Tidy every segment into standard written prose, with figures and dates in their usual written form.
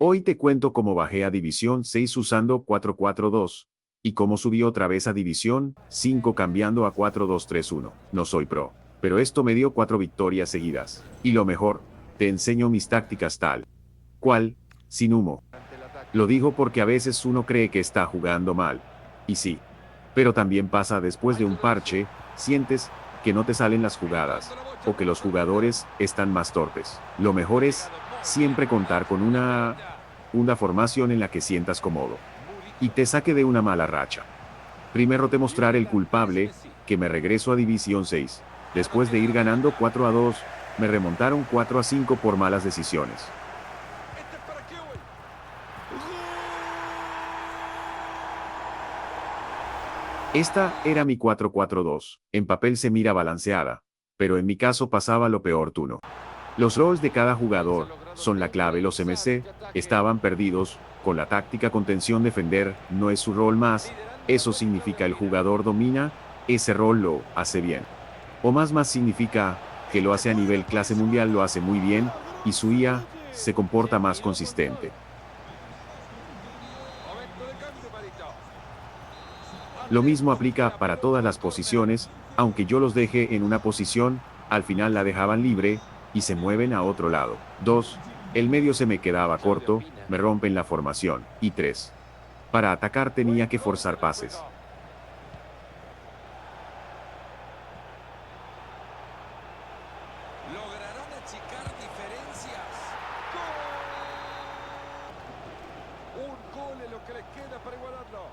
Hoy te cuento cómo bajé a División 6 usando 4-4-2 y cómo subí otra vez a División 5 cambiando a 4-2-3-1. No soy pro, pero esto me dio 4 victorias seguidas. Y lo mejor, te enseño mis tácticas tal cual, sin humo. Lo digo porque a veces uno cree que está jugando mal. Y sí. Pero también pasa después de un parche, sientes que no te salen las jugadas, o que los jugadores están más torpes. Lo mejor es siempre contar con una formación en la que sientas cómodo y te saque de una mala racha. Primero te mostraré el culpable, que me regreso a División 6. Después de ir ganando 4-2, me remontaron 4-5 por malas decisiones. Esta era mi 4-4-2. En papel se mira balanceada, pero en mi caso pasaba lo peor tú no. Los roles de cada jugador son la clave. Los MC estaban perdidos, con la táctica contención defender, no es su rol más, eso significa el jugador domina, ese rol lo hace bien. O más significa que lo hace a nivel clase mundial, lo hace muy bien, y su IA se comporta más consistente. Lo mismo aplica para todas las posiciones, aunque yo los deje en una posición, al final la dejaban libre, y se mueven a otro lado. 2. El medio se me quedaba corto, me rompen la formación. Y 3. Para atacar tenía que forzar pases. Lograrán achicar diferencias. ¡Gol! Un gol es lo que les queda para igualarlo.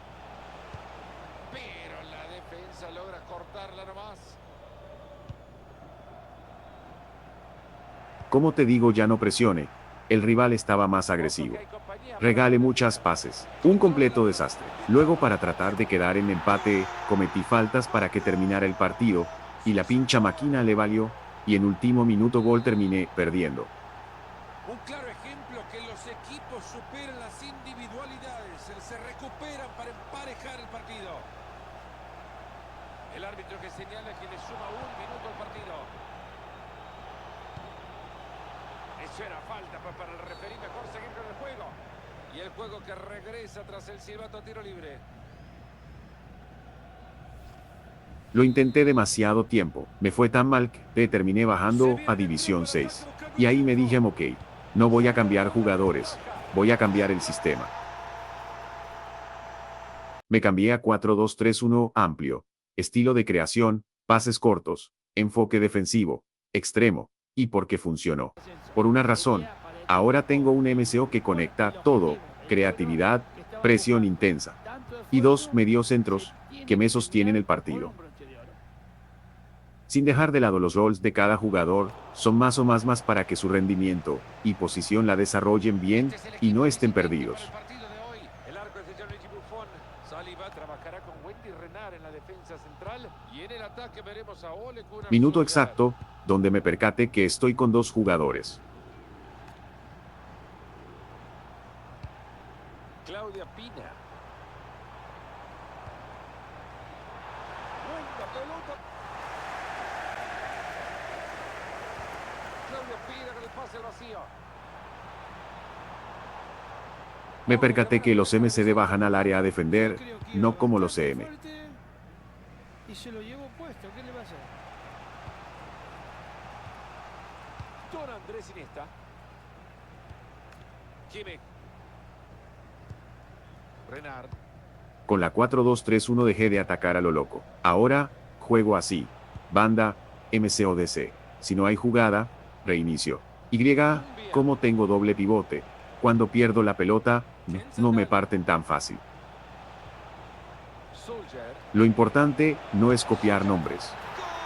Pero la defensa logra cortarla nomás. Como te digo, ya no presione. El rival estaba más agresivo. Regale muchas pases. Un completo desastre. Luego, para tratar de quedar en empate, cometí faltas para que terminara el partido, y la pincha máquina le valió, y en último minuto gol terminé perdiendo. Un claro ejemplo que los equipos superan las individualidades, se recuperan para emparejar el partido. El árbitro que señala que le suma un minuto al partido. Eso era falta, pues para el referí mejor seguir con el juego. Y el juego que regresa tras el silbato a tiro libre. Lo intenté demasiado tiempo, me fue tan mal que terminé bajando a División 6. Y ahí me dije, ok, no voy a cambiar jugadores, voy a cambiar el sistema. Me cambié a 4-2-3-1 amplio, estilo de creación, pases cortos, enfoque defensivo, extremo, y porque funcionó. Por una razón, ahora tengo un MCO que conecta todo, creatividad, presión intensa. Y 2 mediocentros, que me sostienen el partido. Sin dejar de lado los roles de cada jugador, son más o más para que su rendimiento y posición la desarrollen bien y no estén perdidos. El arco es de Gianluigi Buffon. Saliba trabajará con Wendy Renard en la defensa central. Y en el ataque veremos a Ole Gunnar Minuto Solskjaer. exacto, donde me percaté que estoy con 2 jugadores. Claudia Pina. Buena pelota. Claudia Pina con el pase al vacío. Me percaté que los MCD bajan al área a defender, no como los CM. Y se lo llevó puesto, ¿qué le va a hacer? Don Andrés Iniesta. Kimmich. Renard. Con la 4-2-3-1 dejé de atacar a lo loco. Ahora, juego así. Banda, MCODC. Si no hay jugada, reinicio. Y, como tengo doble pivote, cuando pierdo la pelota, no me parten tan fácil. Solskjaer. Lo importante no es copiar nombres,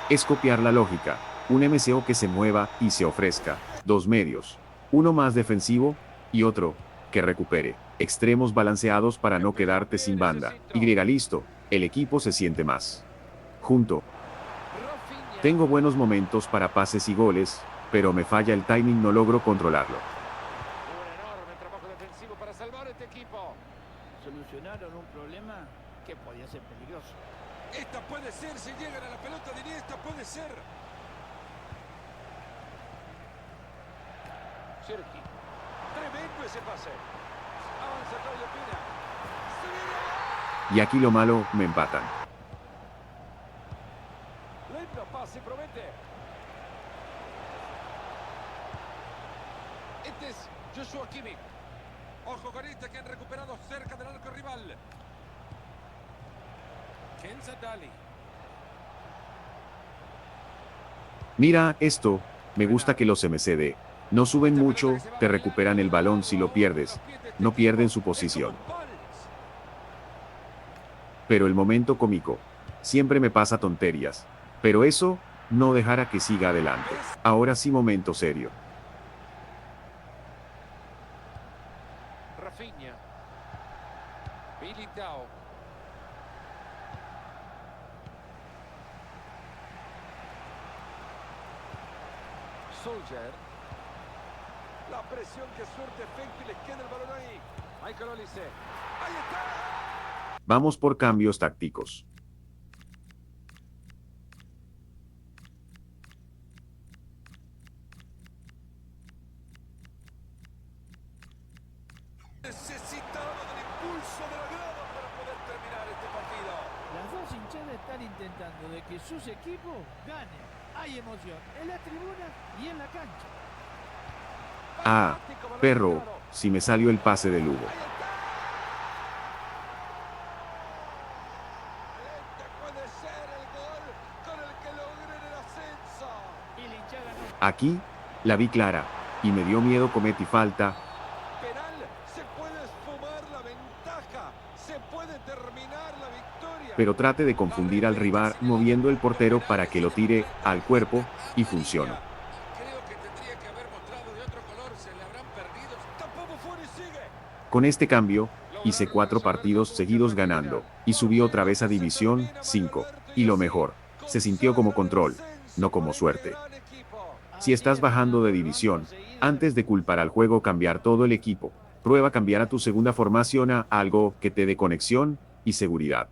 es copiar la lógica. Un MCO que se mueva y se ofrezca. 2 medios. Uno más defensivo y otro que recupere. Extremos balanceados para no quedarte sin banda. Y listo, el equipo se siente más junto. Rafinha. Tengo buenos momentos para pases y goles, pero me falla el timing, no logro controlarlo. Un enorme trabajo defensivo para salvar este equipo. Solucionaron un problema que podía ser peligroso. Esta puede ser, si llegan a la pelota de Iniesta, puede ser. Cherki. tremendo ese pase. Avanza Claudio Pina. Se viene. Y aquí lo malo, me empatan. Lindo pase, promete. Este es Joshua Kimmich. Ojo con este que han recuperado cerca del arco rival. Kenza Dali. Mira, esto, me gusta que los MCD no suben mucho, te recuperan el balón si lo pierdes, no pierden su posición. Pero el momento cómico, siempre me pasa tonterías, pero eso, no dejará que siga adelante. Ahora sí momento serio. Rafinha. Militao. Solskjaer. La presión que surte efecto y les queda el balón ahí. Michael Olise. ¡Ahí está! Vamos por cambios tácticos. Necesitaba del impulso de la grada para poder terminar este partido. Las dos hinchadas están intentando de que sus equipos ganen. Hay emoción en la tribuna y en la cancha. Ah, Fantástico balón perro, claro. si me salió el pase de Lugo. Ahí está. Este puede ser el gol con el que logren el ascenso. Y la hinchada no. Aquí, la vi clara, y me dio miedo cometí falta, Penal, se puede esfumar la ventaja, se puede terminar la victoria. pero trate de confundir al rival moviendo el portero para que lo tire al cuerpo, y funcionó. Creo que tendría que haber mostrado de otro color, se le habrán perdido. Tampoco fuera y sigue. Con este cambio, hice 4 partidos seguidos ganando, y subí otra vez a División 5, y lo mejor, se sintió como control, no como suerte. Si estás bajando de división, antes de culpar al juego cambiar todo el equipo, prueba cambiar a tu segunda formación a algo que te dé conexión y seguridad.